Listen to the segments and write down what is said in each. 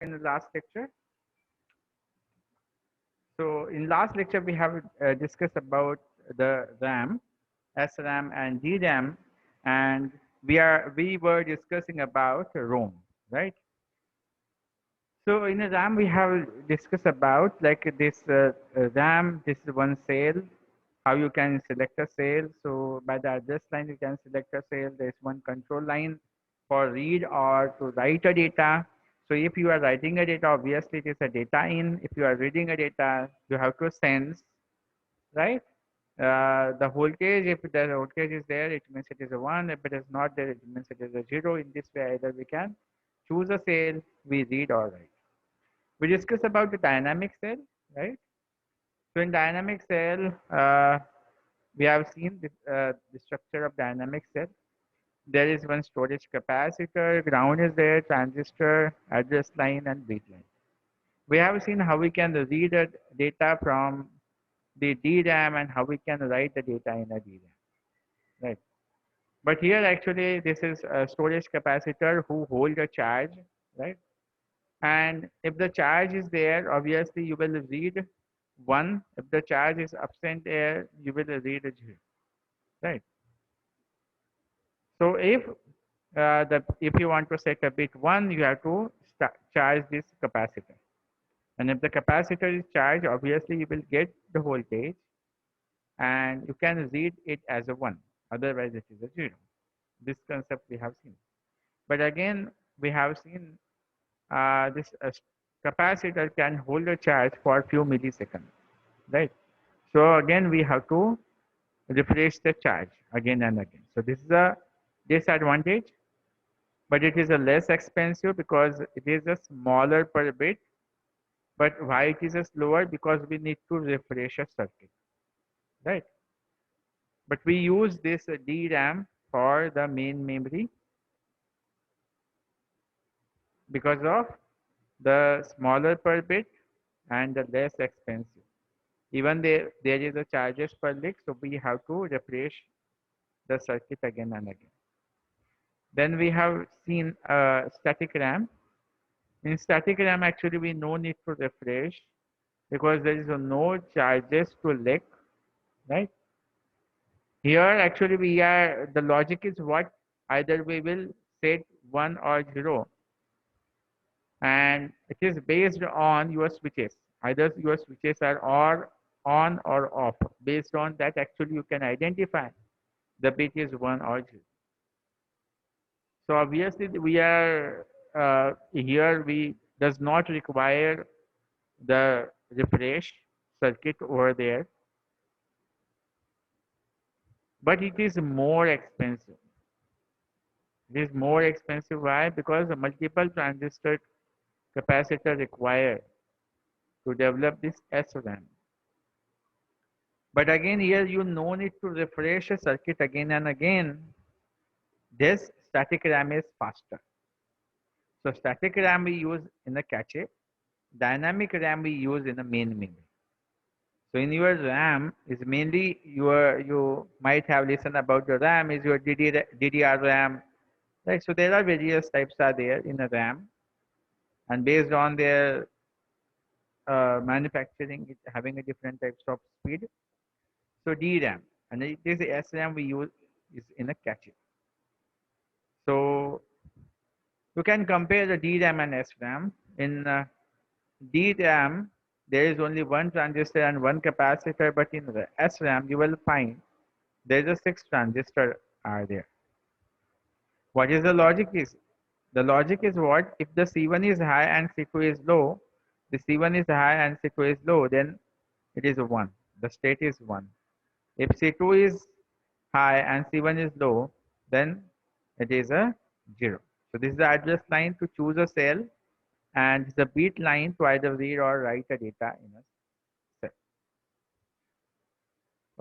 in the last lecture. So in last lecture we have discussed about the RAM, SRAM and DRAM, and we were discussing about ROM, right? So in the RAM we have discussed about like this RAM. This is one cell. How you can select a cell. So by the address line you can select a cell. There is one control line for read or to write a data. So if you are writing a data, obviously it is a data in. If you are reading a data, you have to sense, right? The voltage, if the voltage is there, it means it is a 1. If it is not there, it means it is a 0. In this way, either we can choose a cell, we read or write. We discuss about the dynamic cell, right? So in dynamic cell, we have seen the structure of dynamic cell. There is one storage capacitor, ground is there, transistor, address line, and bit line. We have seen how we can read the data from the DRAM and how we can write the data in a DRAM, right? But here actually this is a storage capacitor who hold a charge, right? And if the charge is there, obviously you will read 1. If the charge is absent there, you will read a 0, right? So if you want to set a bit 1, you have to charge this capacitor. And if the capacitor is charged, obviously you will get the voltage and you can read it as a 1. Otherwise it is a 0. This concept we have seen. But again, we have seen this capacitor can hold a charge for a few milliseconds, right? So again, we have to refresh the charge again and again. So this is a disadvantage, but it is a less expensive because it is a smaller per bit. But why it is a slower? Because we need to refresh a circuit, right? But we use this DRAM for the main memory because of the smaller per bit and the less expensive. Even there is a charges per lick, so we have to refresh the circuit again and again. Then we have seen static RAM. In static RAM, actually, we no need to refresh because there is no charges to lick, right? Here, actually, the logic is what either we will set 1 or 0, and it is based on your switches. Either your switches are or on or off. Based on that, actually, you can identify the bit is 1 or 0. So obviously we are here we does not require the refresh circuit over there, but it is more expensive. It is more expensive. Why? Because the multiple transistor capacitor required to develop this SRAM. But again here you no need to refresh a circuit again and again. This static RAM is faster. So static RAM we use in the cache, dynamic RAM we use in the main memory. So in your RAM is mainly you might have listened about the RAM is your DDR RAM, right? So there are various types are there in a RAM, and based on their manufacturing, it having a different types of speed. So DRAM and it is the SRAM we use is in a cache. So you can compare the DRAM and SRAM. In DRAM, there is only one transistor and one capacitor, but in the SRAM, you will find there is a 6 transistor are there. What is the logic is? The logic is what? If the C1 is high and C2 is low, the C1 is high and C2 is low, then it is a 1. The state is 1. If C2 is high and C1 is low, then it is a 0. So this is the address line to choose a cell, and the bit line to either read or write a data in a cell.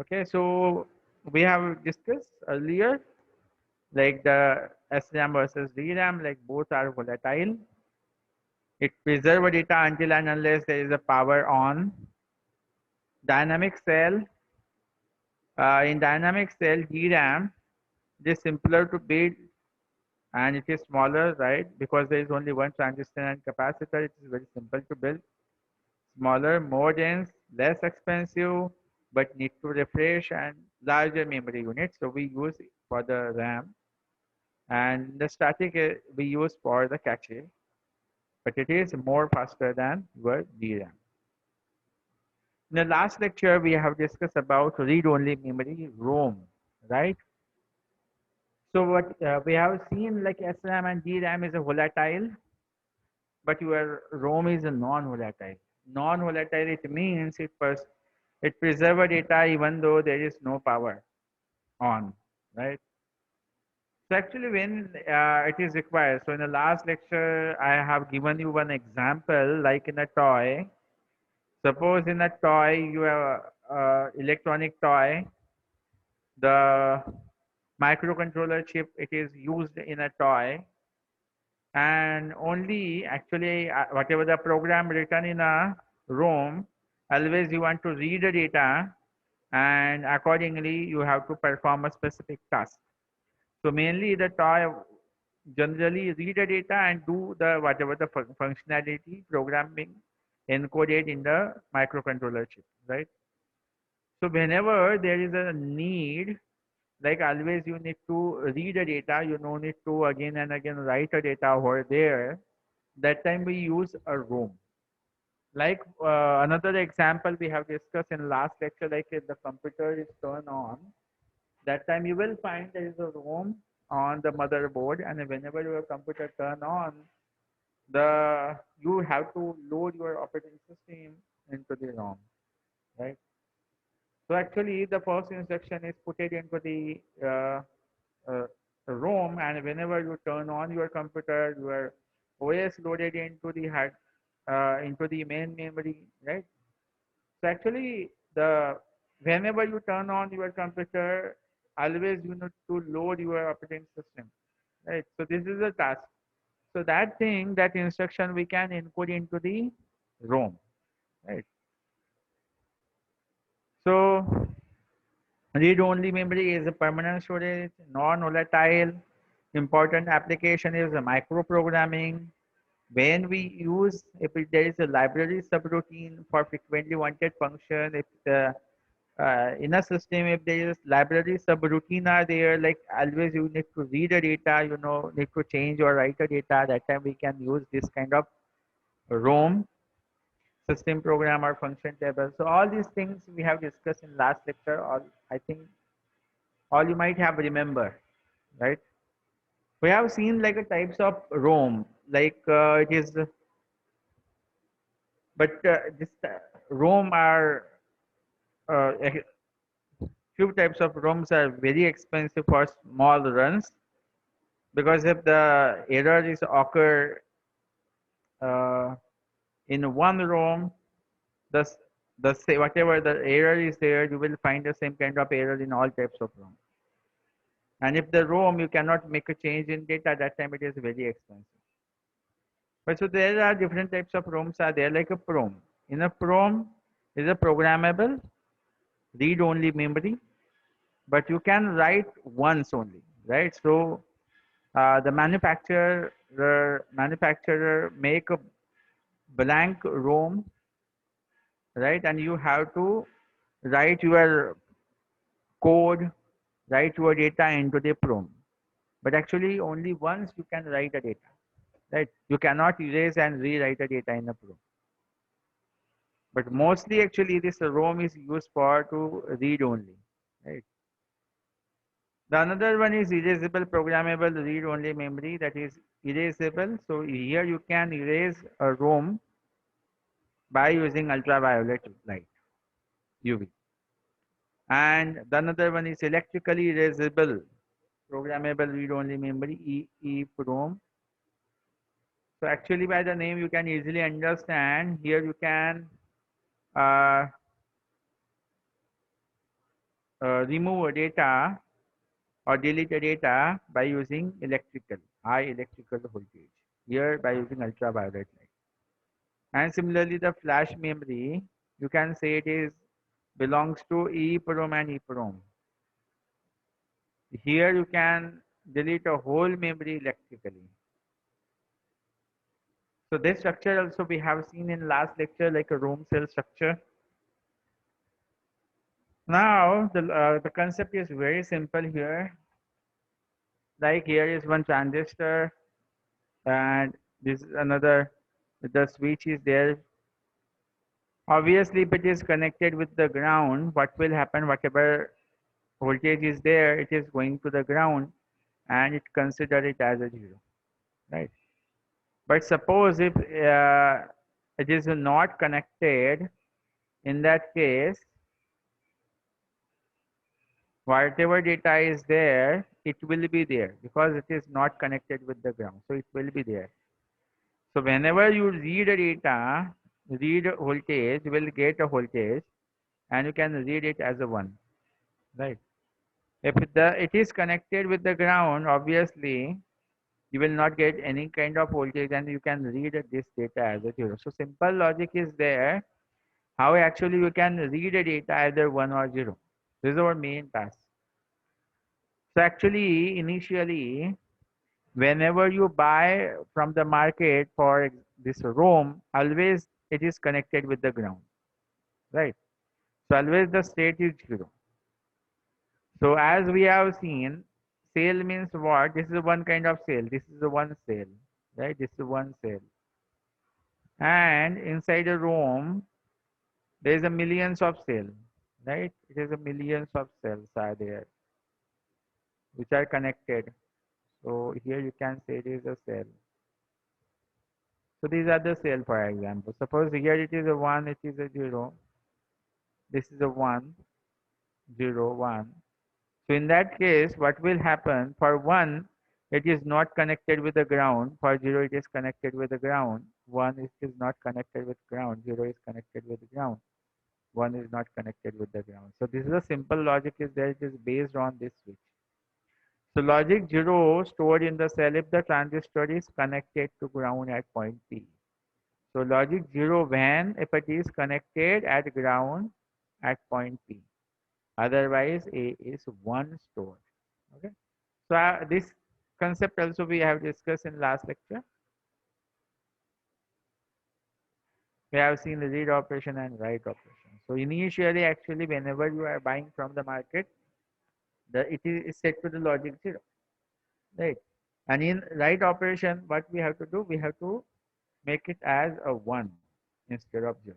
Okay, so we have discussed earlier like the SRAM versus DRAM, like both are volatile. It preserves data until and unless there is a power on. Dynamic cell, in dynamic cell DRAM, it is simpler to build and it is smaller, right? Because there is only one transistor and capacitor, it is very simple to build. Smaller, more dense, less expensive, but need to refresh, and larger memory unit. So we use it for the RAM, and the static we use for the cache, but it is more faster than your DRAM. In the last lecture, we have discussed about read-only memory, ROM, right? So what we have seen, like SRAM and DRAM is a volatile, but your ROM is a non-volatile. Non-volatile, it means it preserves data even though there is no power on, right? So actually when it is required, so in the last lecture, I have given you one example, like in a toy. Suppose in a toy, you have electronic toy, the microcontroller chip, it is used in a toy, and only actually whatever the program written in a ROM, always you want to read the data, and accordingly you have to perform a specific task. So mainly the toy generally read the data and do the whatever the functionality programming encoded in the microcontroller chip, right? So whenever there is a need, like always you need to read the data, you don't need to again and again write the data over there. That time we use a ROM. Like another example we have discussed in last lecture, like if the computer is turned on, that time you will find there is a ROM on the motherboard, and whenever your computer turn on, the you have to load your operating system into the ROM, right? So actually, the first instruction is put it into the uh, ROM, and whenever you turn on your computer, your OS loaded into the hard into the main memory, right? So actually, the whenever you turn on your computer, always you need to load your operating system, right? So this is a task. So that thing, that instruction, we can encode into the ROM, right? So read-only memory is a permanent storage, non-volatile. Important application is the microprogramming. When we use, if there is a library subroutine for frequently wanted function, if the in a system, if there is library subroutine are there, like always you need to read the data, need to change or write the data, that time we can use this kind of ROM, system program or function table. So all these things we have discussed in last lecture, all I think all you might have remember, right? We have seen like a types of ROM, like it is, but this ROM are a few types of ROMs are very expensive for small runs, because if the error is occur uh, in one ROM, the s- the say whatever the error is there, you will find the same kind of error in all types of ROM. And if the ROM you cannot make a change in data, that time it is very expensive. But so there are different types of ROMs are there, like a PROM. In a PROM is a programmable read-only memory, but you can write once only, right? So the manufacturer make a blank ROM, right? And you have to write your code, write your data into the PROM. But actually, only once you can write the data, right? You cannot erase and rewrite the data in a PROM. But mostly, actually, this ROM is used for to read only, right? The another one is erasable programmable read-only memory, that is erasable. So here you can erase a ROM by using ultraviolet light, UV. And the another one is electrically erasable programmable read-only memory, EEPROM. So actually by the name you can easily understand. Here you can uh, remove a data or delete the data by using high electrical voltage. Here by using ultraviolet light. And similarly the flash memory, you can say it is belongs to EEPROM and EEPROM. Here you can delete a whole memory electrically. So this structure also we have seen in last lecture, like a room cell structure. Now the concept is very simple here. Like here is one transistor and this is another, the switch is there. Obviously if it is connected with the ground, what will happen, whatever voltage is there, it is going to the ground and it consider it as a zero, right? But suppose if it is not connected, in that case whatever data is there, it will be there because it is not connected with the ground, so it will be there. So whenever you read a data, read a voltage, you will get a voltage and you can read it as a 1, right? If it is connected with the ground, obviously you will not get any kind of voltage and you can read this data as a 0. So simple logic is there, how actually you can read a data either 1 or 0. This is our main task. So actually initially whenever you buy from the market for this room, always it is connected with the ground, right? So always the state is 0. So as we have seen, cell means what? This is one kind of cell. This is the one cell, right? This is one cell. And inside a room, there is a millions of cells, right? It is a millions of cells are there, which are connected. So here you can say it is a cell. So these are the cell, for example. Suppose here it is a 1, it is a 0. This is a 1, 0, 1. So in that case, what will happen? For 1, it is not connected with the ground. For 0, it is connected with the ground. 1 is not connected with ground. 0 is connected with the ground. 1 is not connected with the ground. So this is a simple logic is there. It is based on this switch. So logic 0 stored in the cell if the transistor is connected to ground at point P. So logic 0 when if it is connected at ground at point P. Otherwise A is 1 stored. Okay. So this concept also we have discussed in last lecture. We have seen the read operation and write operation. So initially actually whenever you are buying from the market, it is set to the logic 0, right? And in write operation, what we have to do, we have to make it as a 1 instead of 0.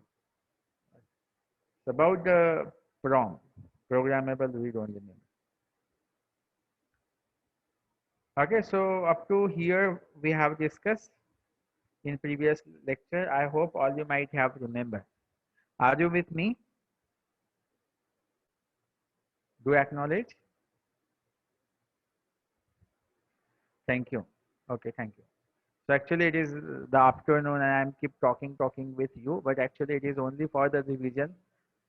It's about the PROM, programmable read-only memory. Okay, so up to here we have discussed in previous lecture. I hope all you might have remembered. Are you with me? Do acknowledge? Thank you. Okay, thank you. So actually it is the afternoon and I'm keep talking with you, but actually it is only for the revision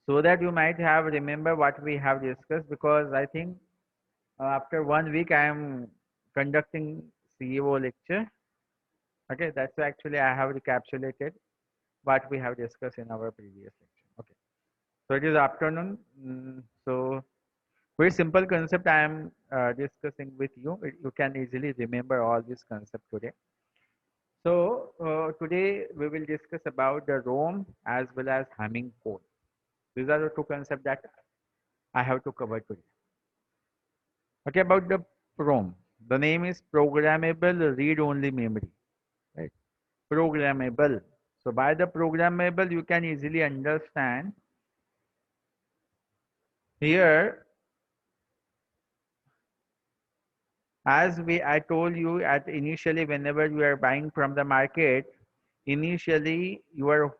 so that you might have remember what we have discussed, because I think after 1 week I am conducting CEO lecture. Okay, that's actually I have recapitulated what we have discussed in our previous lecture. Okay, so it is afternoon. So very simple concept I am discussing with you. You can easily remember all this concept today. So today we will discuss about the ROM as well as Hamming code. These are the two concepts that I have to cover today. Okay, about the ROM. The name is programmable read-only memory. Right? Programmable. So by the programmable, you can easily understand here. As I told you at initially, whenever you are buying from the market, initially your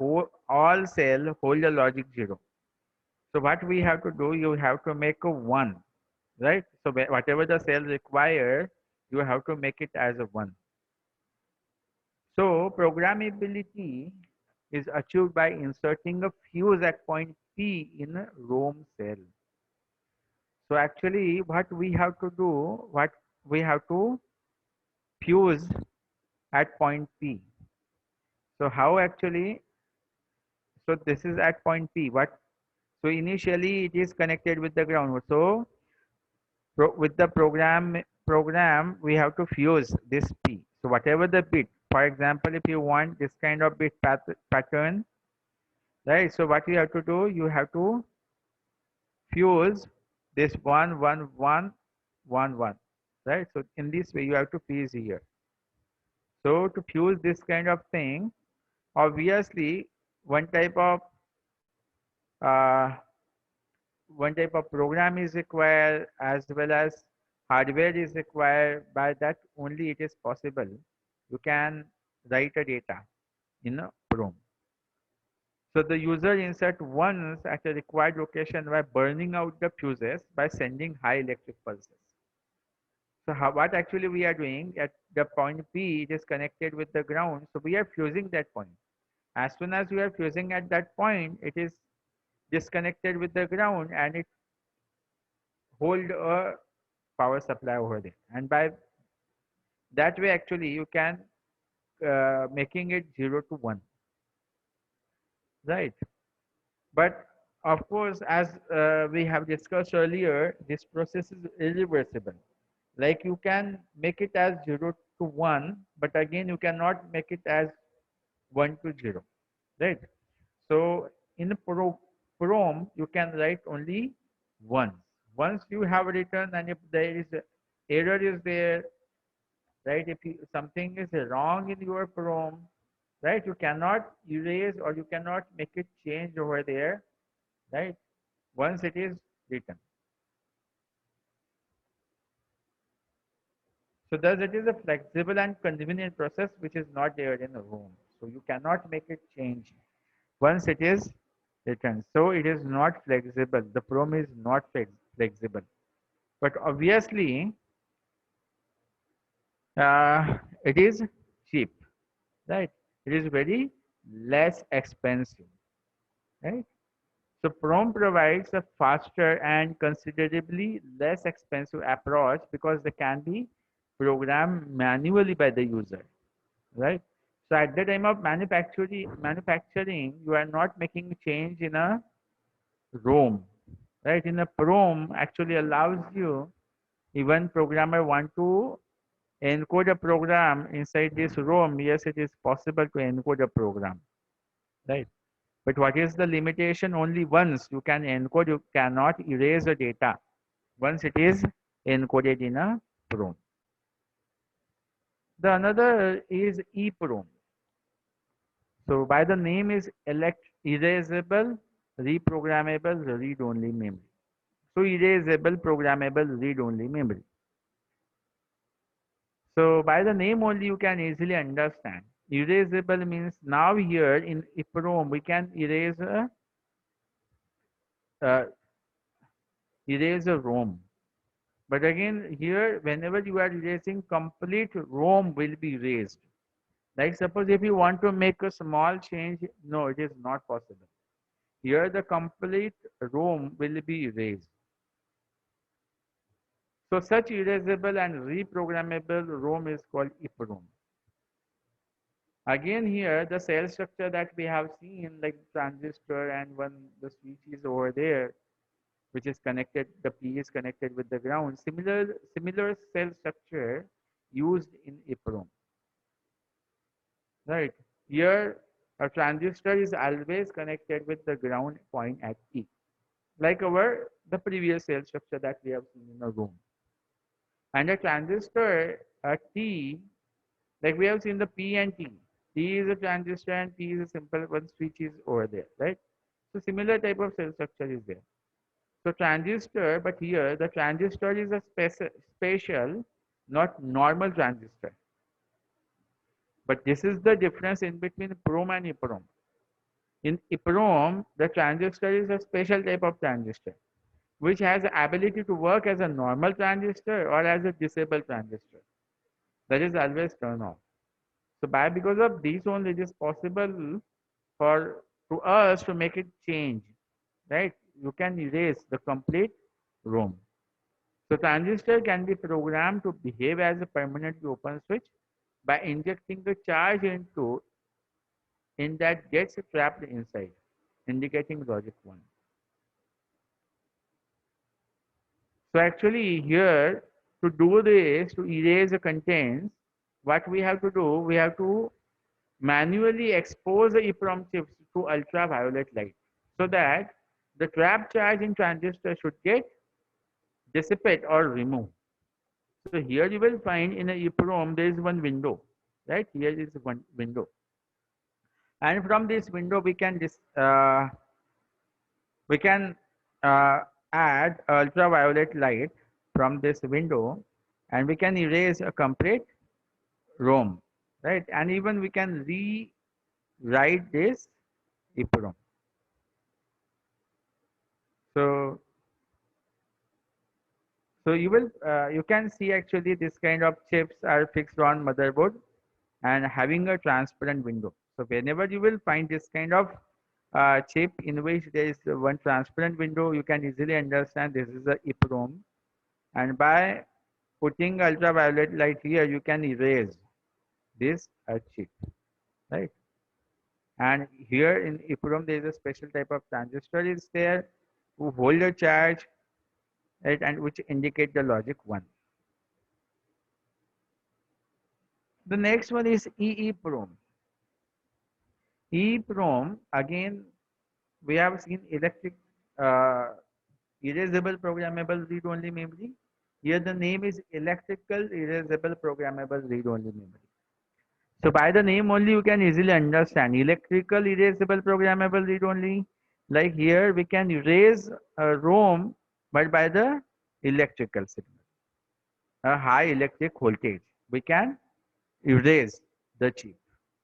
all cell hold a logic 0. So what we have to do, you have to make a 1, right? So whatever the cell require, you have to make it as a 1. So programmability is achieved by inserting a fuse at point P in a ROM cell. So actually what we have to do, what we have to fuse at point P. So how actually, so this is at point P. What? So initially it is connected with the ground. So with the program, we have to fuse this P. So whatever the bit, for example, if you want this kind of bit pattern, right? So what you have to do, you have to fuse this 1 1 1 1 1, right? So in this way, you have to fuse here. So to fuse this kind of thing, obviously, one type of uh, one type of program is required as well as hardware is required. By that only it is possible. You can write a data in a PROM. So the user insert ones at a required location by burning out the fuses by sending high electric pulses. So what actually we are doing at the point P, it is connected with the ground. So we are fusing that point. As soon as we are fusing at that point, it is disconnected with the ground and it hold a power supply over there. And by that way, actually, you can making it 0 to 1, right? But of course, as we have discussed earlier, this process is irreversible. Like you can make it as 0 to 1, but again, you cannot make it as 1 to 0, right? So in the PROM, you can write only once. Once you have written, and if there is a error is there, right? If something is wrong in your PROM, right? You cannot erase or you cannot make it change over there, right? Once it is written. So thus it is a flexible and convenient process which is not there in the ROM. So you cannot make it change once it is written. So it is not flexible. The PROM is not flexible. But obviously, it is cheap, right? It is very less expensive, right? So PROM provides a faster and considerably less expensive approach because they can be programmed manually by the user, right? So at the time of manufacturing, you are not making change in a ROM, right? In a PROM actually allows you, even programmer want to encode a program inside this ROM. Yes, it is possible to encode a program, right? But what is the limitation? Only once you can encode, you cannot erase the data once it is encoded in a PROM. The another is EPROM. So by the name is erasable, reprogrammable, read-only memory. So erasable, programmable, read-only memory. So by the name only you can easily understand. Erasable means now here in EPROM we can uh, erase a ROM. But again here whenever you are erasing, complete ROM will be erased. Like suppose if you want to make a small change, no, it is not possible. Here the complete ROM will be erased. So such erasable and reprogrammable ROM is called EPROM. Again here the cell structure that we have seen, like transistor and when the switch is over there, which is connected, the P is connected with the ground. Similar cell structure used in EPROM. Right. Here a transistor is always connected with the ground point at P. Like the previous cell structure that we have seen in a room. And a transistor at T, like we have seen the P and T. T is a transistor and P is a simple one switch is over there, right? So similar type of cell structure is there. So transistor, but here the transistor is a special, not normal transistor. But this is the difference in between PROM and EPROM. In EPROM, the transistor is a special type of transistor, which has the ability to work as a normal transistor or as a disabled transistor. That is always turned off. So because of this only, it is possible for to us to make it change, right? You can erase the complete ROM. So transistor can be programmed to behave as a permanently open switch by injecting the charge into in that gets trapped inside, indicating logic 1. So actually here to do this, to erase the contents, what we have to do, we have to manually expose the EEPROM chips to ultraviolet light so that the trapped charge in transistor should get dissipate or remove. So here you will find in a EEPROM there is one window, right? Here is one window, and from this window we can uh, add ultraviolet light from this window, and we can erase a complete ROM, right? And even we can rewrite this EEPROM. So you can see actually this kind of chips are fixed on motherboard and having a transparent window. So whenever you will find this kind of chip in which there is one transparent window, you can easily understand this is a EEPROM. And by putting ultraviolet light here, you can erase this chip, right? And here in EEPROM, there is a special type of transistor is there who hold a charge, right, and which indicate the logic 1. The next one is EEPROM. EEPROM, again, we have seen electric uh, erasable programmable read-only memory. Here the name is electrical erasable programmable read-only memory. So by the name only you can easily understand electrical erasable programmable read-only. Like here we can erase a ROM but by the electrical signal, a high electric voltage. We can erase the chip,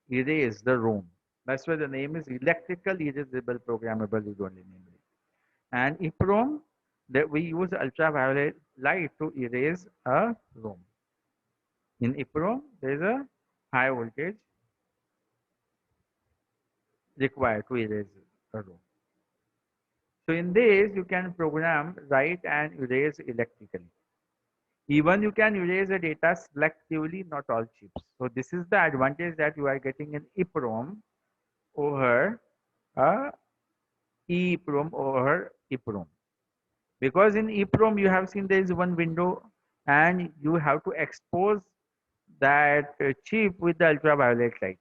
erase the ROM. That's why the name is electrical erasable programmable read-only memory. And EEPROM, that we use ultraviolet light to erase a ROM. In EEPROM, there is a high voltage required to erase a ROM. So in this, you can program, write and erase electrically. Even you can erase the data selectively, not all chips. So this is the advantage that you are getting in EEPROM over EEPROM over EEPROM. Because in EEPROM you have seen there is one window and you have to expose that chip with the ultraviolet light.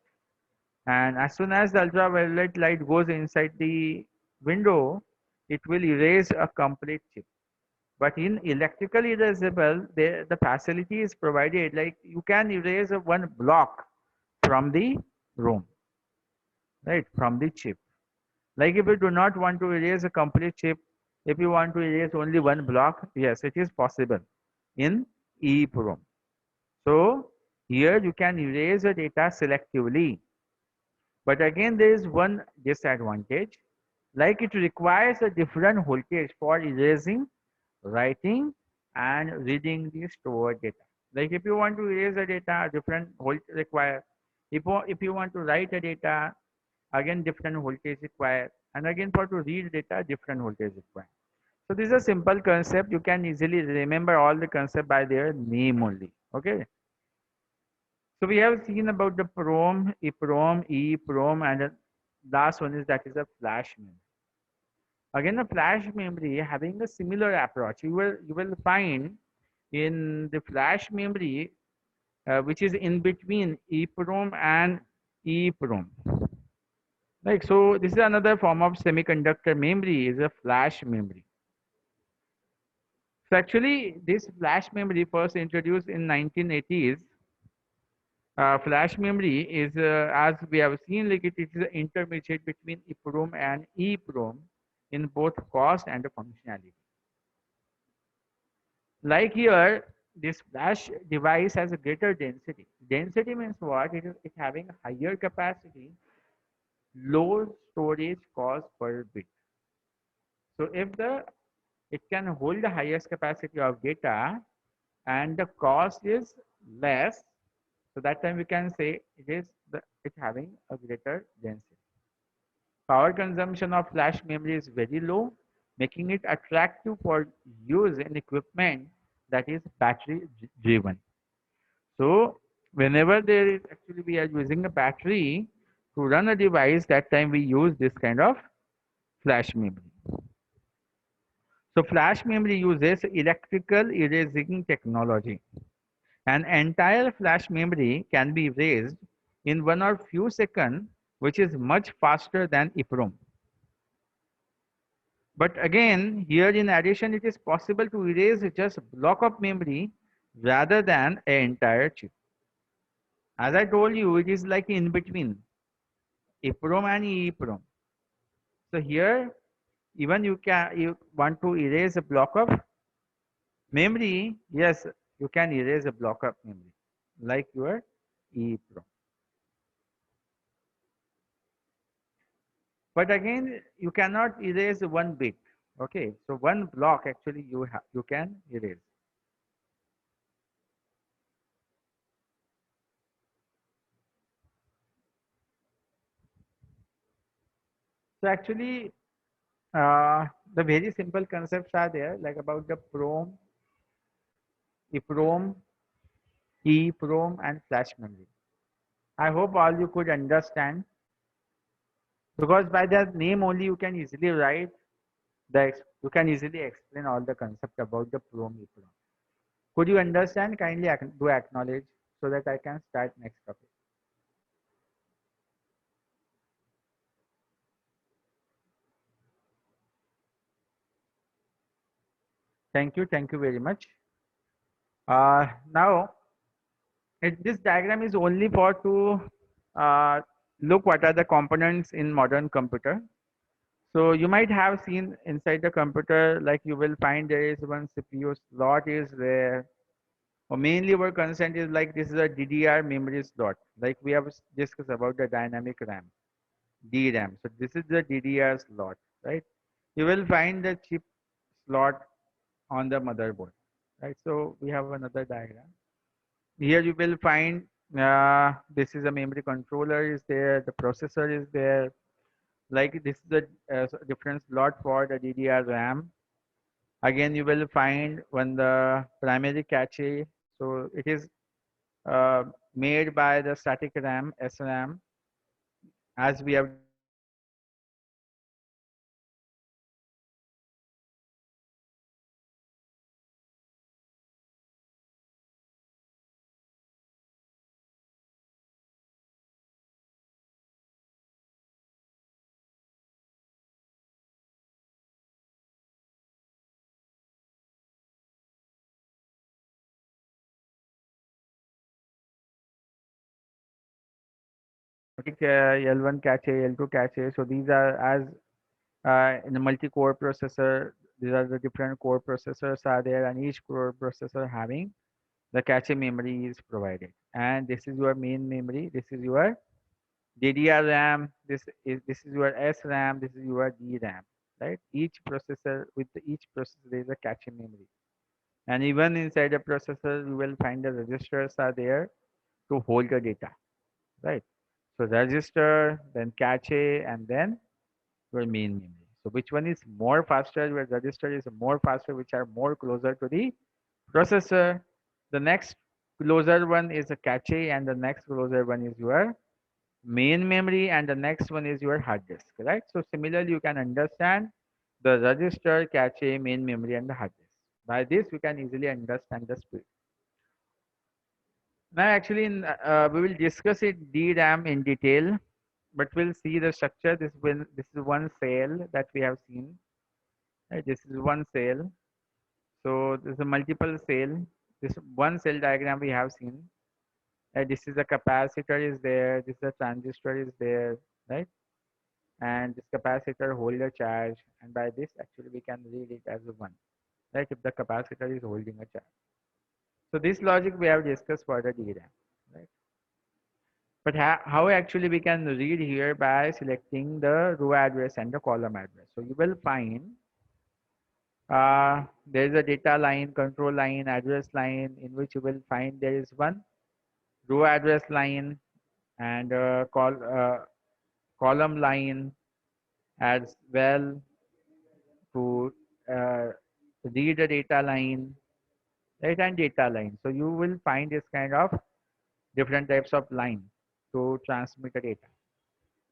And as soon as the ultraviolet light goes inside the window, it will erase a complete chip. But in electrical erasable, the facility is provided like you can erase one block from the ROM, right, from the chip. Like if you do not want to erase a complete chip, if you want to erase only one block, yes, it is possible in EEPROM. So here you can erase the data selectively. But again, there is one disadvantage, like it requires a different voltage for erasing, writing, and reading the stored data. Like if you want to erase the data, different voltage required. If you want to write the data, again different voltage required. And again for to read data, different voltage required. So this is a simple concept. You can easily remember all the concept by their name only. Okay. So we have seen about the PROM, EEPROM, EEPROM, and the last one is that is a flash memory. Again, a flash memory having a similar approach. You will find in the flash memory, which is in between EEPROM and EEPROM. Like so, this is another form of semiconductor memory. Is a flash memory. So actually, this flash memory first introduced in 1980s. Flash memory is, as we have seen, like it is an intermediate between EEPROM and EEPROM in both cost and functionality. Like here, this flash device has a greater density. Density means what? It having higher capacity, low storage cost per bit. So if it can hold the highest capacity of data and the cost is less, so that time we can say it's having a greater density. Power consumption of flash memory is very low, making it attractive for use in equipment that is battery driven. So whenever there is actually we are using a battery to run a device, that time we use this kind of flash memory. So flash memory uses electrical erasing technology. An entire flash memory can be erased in 1 or few seconds, which is much faster than EEPROM. But again, here in addition, it is possible to erase just a block of memory rather than an entire chip. As I told you, it is like in between EEPROM and EEPROM. So here, even you want to erase a block of memory, yes, you can erase a block of memory like your EEPROM. But again, you cannot erase one bit. Okay, so one block actually you can erase. So actually, the very simple concepts are there, like about the PROM, EPROM, EEPROM, and flash memory. I hope all you could understand, because by that name only you can easily write you can easily explain all the concept about the PROM, EPROM. Could you understand? Kindly do acknowledge so that I can start next topic. Thank you very much. Now, this diagram is only for to uh, look what are the components in modern computer. So you might have seen inside the computer, like you will find there is one CPU slot is there. Or mainly our concern is like this is a DDR memory slot. Like we have discussed about the dynamic RAM, DRAM. So this is the DDR slot, right? You will find the chip slot on the motherboard, right? So we have another diagram. Here you will find this is a memory controller is there, the processor is there. Like this is the different slot for the DDR RAM. Again, you will find when the primary cache. So it is uh, made by the static RAM, SRAM, as we have L1 cache, L2 cache. So these are as in a multi-core processor. These are the different core processors are there, and each core processor having the cache memory is provided. And this is your main memory. This is your DDR RAM. This is your SRAM. This is your DRAM. Right? Each processor with each processor there is a cache memory. And even inside the processor, you will find the registers are there to hold the data. Right? So register, then cache, and then your main memory. So which one is more faster? Your register is more faster, which are more closer to the processor. The next closer one is a cache, and the next closer one is your main memory, and the next one is your hard disk, right? So similarly, you can understand the register, cache, main memory, and the hard disk. By this, we can easily understand the speed. Now, actually, we will discuss it DRAM in detail, but we'll see the structure. This is one cell that we have seen. Right? This is one cell. So there's a multiple cell. This one cell diagram we have seen. This is a capacitor is there. This is a transistor is there, right? And this capacitor hold a charge, and by this actually we can read it as a one, right? If the capacitor is holding a charge. So this logic we have discussed for the DRAM, right? But how actually we can read here by selecting the row address and the column address. So you will find there is a data line, control line, address line in which you will find there is one row address line and column line as well to uh, read the data line, right, and data line. So you will find this kind of different types of line to transmit the data.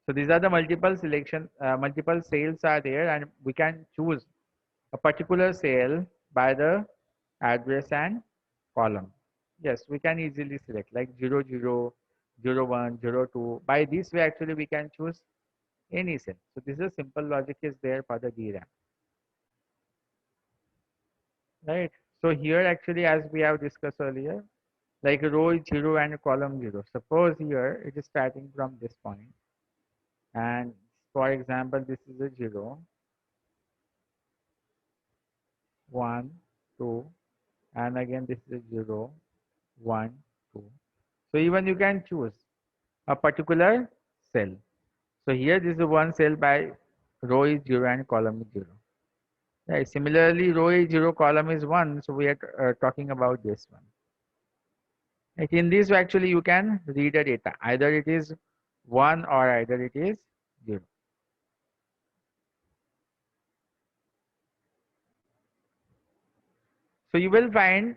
So these are the multiple selection, multiple sales are there, and we can choose a particular cell by the address and column. Yes, we can easily select like 00, 01, 02. By this way, actually, we can choose any cell. So this is a simple logic is there for the DRAM, right? So here, actually, as we have discussed earlier, like row is 0 and column 0. Suppose here it is starting from this point, and for example, this is a 0, 1, 2, and again this is a 0, 1, 2. So even you can choose a particular cell. So here this is one cell by row is 0 and column is 0. Right. Similarly, row is 0, column is 1. So we are talking about this one. Like in this, actually, you can read the data. Either it is 1 or either it is 0. So you will find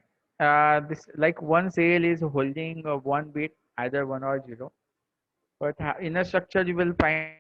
this like one cell is holding one bit, either 1 or 0. But in a structure, you will find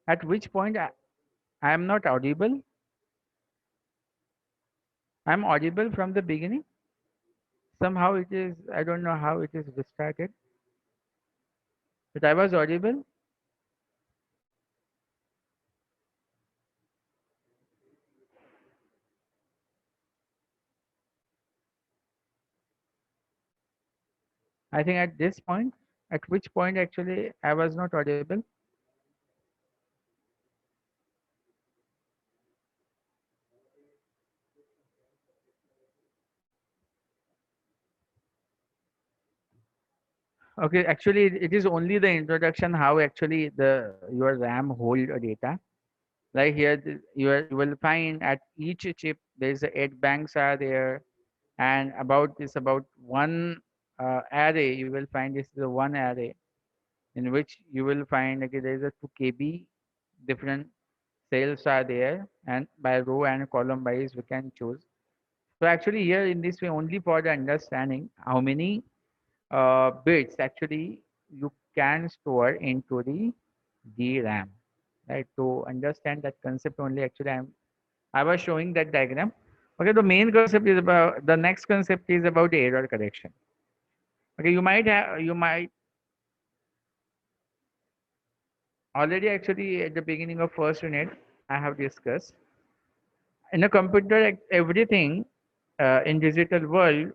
like at which point I am not audible. I am audible from the beginning. Somehow it is, I don't know how it is restarted, but I was audible. I think at this point, at which point actually I was not audible. Okay, actually it is only the introduction how actually the your RAM hold a data. Like here you will find at each chip there is 8 banks are there, and about this about one array you will find this is a one array in which you will find okay there is a 2 KB different cells are there, and by row and column wise we can choose. So actually here in this way only for the understanding how many bits actually you can store into the DRAM, right? To understand that concept only actually I was showing that diagram. Okay, the main concept is about the next concept is about the error correction. Okay, you might already actually at the beginning of first unit I have discussed in a computer everything in digital world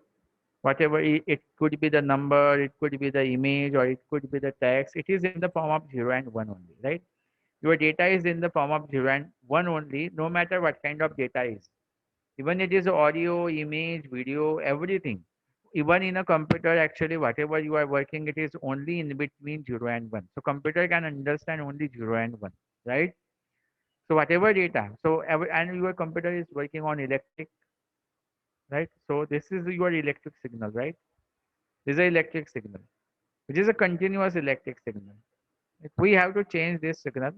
whatever it could be the number, it could be the image, or it could be the text, it is in the form of 0 and 1 only, right? Your data is in the form of 0 and 1 only, no matter what kind of data is. Even it is audio, image, video, everything. Even in a computer, actually, whatever you are working, it is only in between 0 and 1. So computer can understand only 0 and 1, right? So whatever data, so and your computer is working on electric, right? So this is your electric signal, right? This is an electric signal which is a continuous electric signal. If we have to change this signal,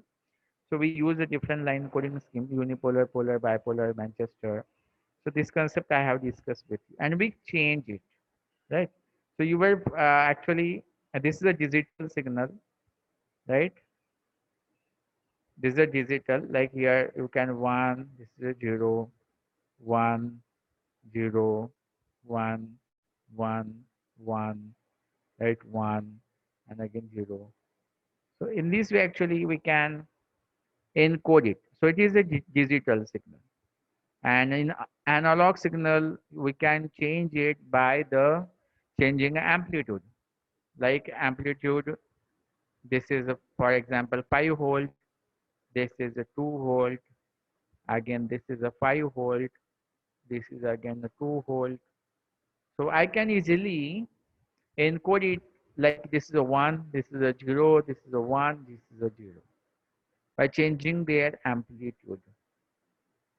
so we use a different line coding scheme, unipolar, polar, bipolar, Manchester. So this concept I have discussed with you, and we change it, right? So you were actually, this is a digital signal, right? This is a digital, like here you can one, this is a zero, one, zero, one, one, one, right? One, and again zero. So in this way, actually, we can encode it. So it is a digital signal. And in analog signal, we can change it by the changing amplitude. Like amplitude, this is a, for example, 5 volt. This is a 2 volt. Again, this is a 5 volt. This is again a 2 volt. So I can easily encode it like this is a 1, this is a 0, this is a 1, this is a 0 by changing their amplitude.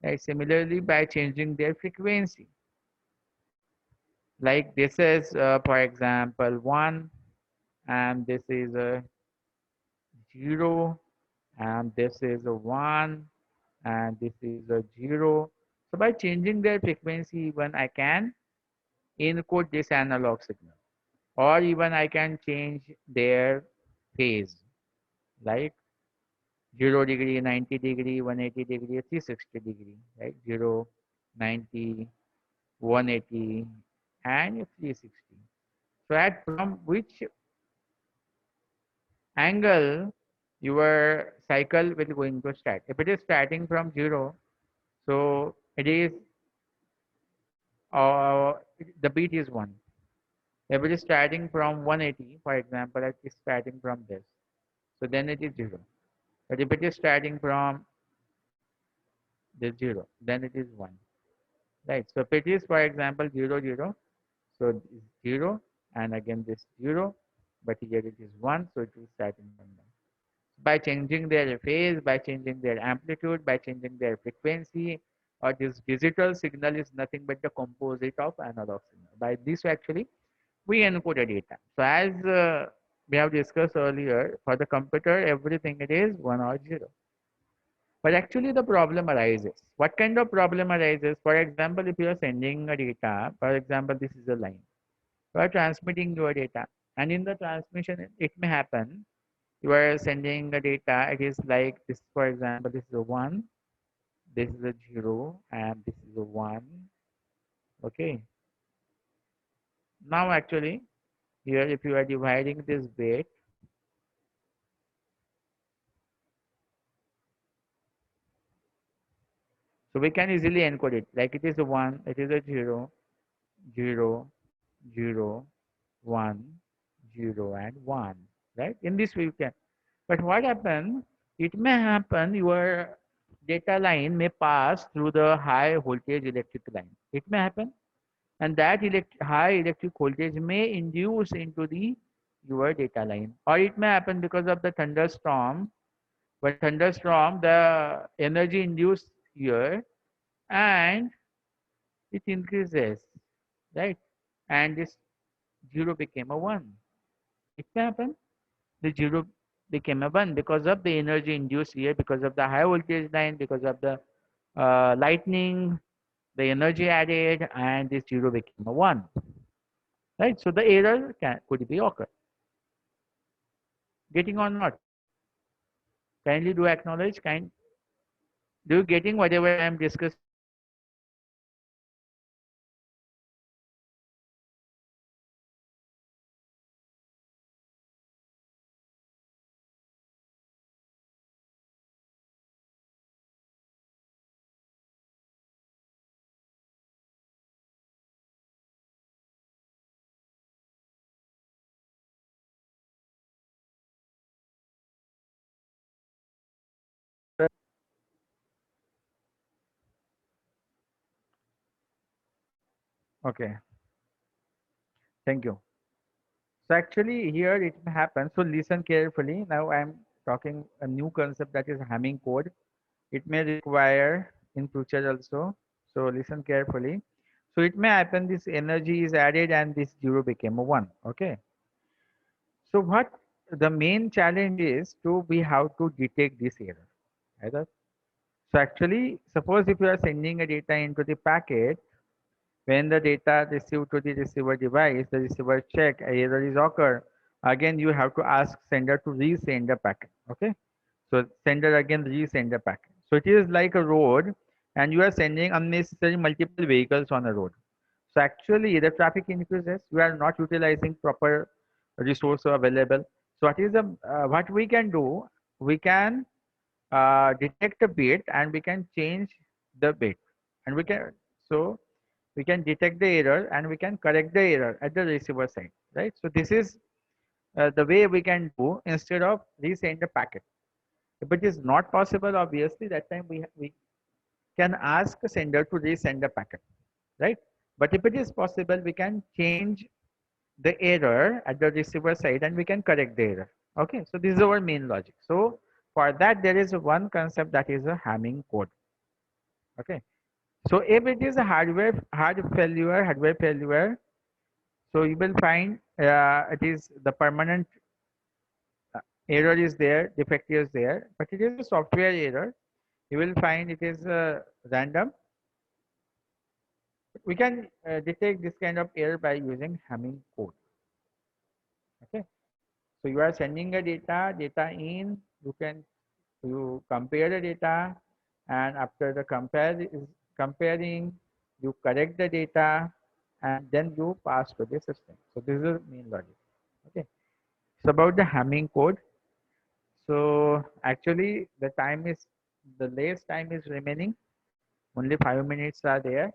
Right? Similarly, by changing their frequency. Like this is, for example, 1, and this is a 0, and this is a 1, and this is a 0. So by changing their frequency, even I can encode this analog signal, or even I can change their phase, like 0 degree, 90 degree, 180 degree, 360 degree, right? 0, 90, 180, and 360. So at from which angle your cycle will going to start. If it is starting from 0, so it is uh, the beat is 1. If it is starting from 180, for example, it is starting from this, so then it is 0. But if it is starting from this 0, then it is 1. Right. So if it is, for example, 0, 0, so this 0, and again this 0, but here it is 1, so it is starting from 1. By changing their phase, by changing their amplitude, by changing their frequency, or this digital signal is nothing but the composite of analog signal. By this actually we encode the data. So as we have discussed earlier, for the computer everything it is 1 or 0. But actually the problem arises. What kind of problem arises? For example, if you are sending a data, for example, this is a line. You are transmitting your data, and in the transmission it may happen you are sending the data, it is like this, for example, this is a 1, this is a 0, and this is a 1. Okay, now actually here if you are dividing this bit, so we can easily encode it like it is a 1, it is a 0, 0, 0, 1, 0, and 1, right? In this way you can. But what happens, it may happen your data line may pass through the high voltage electric line. It may happen, and that high electric voltage may induce into the your data line, or it may happen because of the thunderstorm. When thunderstorm, the energy induced here, and it increases, right? And this 0 became a 1. It may happen the 0 became a 1 because of the energy induced here, because of the high voltage line, because of the lightning, the energy added, and this 0 became a 1, right? So the error could be occur. Getting or not? Kindly do acknowledge. Do you getting whatever I am discussing? Okay, thank you. So actually here it happens. So listen carefully. Now I am talking a new concept, that is Hamming code. It may require in future also. So listen carefully. So it may happen this energy is added and this 0 became a 1. Okay. So what the main challenge is to we have to detect this error. Either. So actually, suppose if you are sending a data into the packet, when the data received to the receiver device, the receiver check error is occur. Again, you have to ask sender to resend the packet. Okay. So sender again resend the packet. So it is like a road, and you are sending unnecessary multiple vehicles on a road. So actually, the traffic increases. You are not utilizing proper resource available. So what we can do? We can detect a bit and we can change the bit, and we can detect the error and we can correct the error at the receiver side, right? So this is the way we can do instead of resend the packet. If it is not possible, obviously that time we can ask the sender to resend the packet, right? But if it is possible, we can change the error at the receiver side and we can correct the error. Okay, so this is our main logic. So for that, there is one concept that is a Hamming code. Okay, so if it is a hardware failure, so you will find it is the permanent uh, error is there, defect is there, but it is a software error. You will find it is random. We can detect this kind of error by using Hamming code. Okay, so you are sending a data in. You compare the data, and after the comparing, you correct the data, and then you pass to the system. So this is the main logic. Okay, so about the Hamming code. So actually, the less time is remaining. Only 5 minutes are there.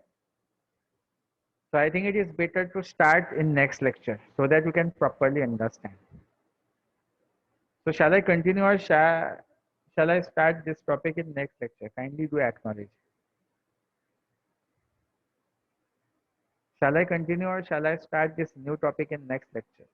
So I think it is better to start in next lecture so that you can properly understand. So shall I continue or shall I start this topic in next lecture? Kindly do acknowledge. Shall I continue or shall I start this new topic in next lecture?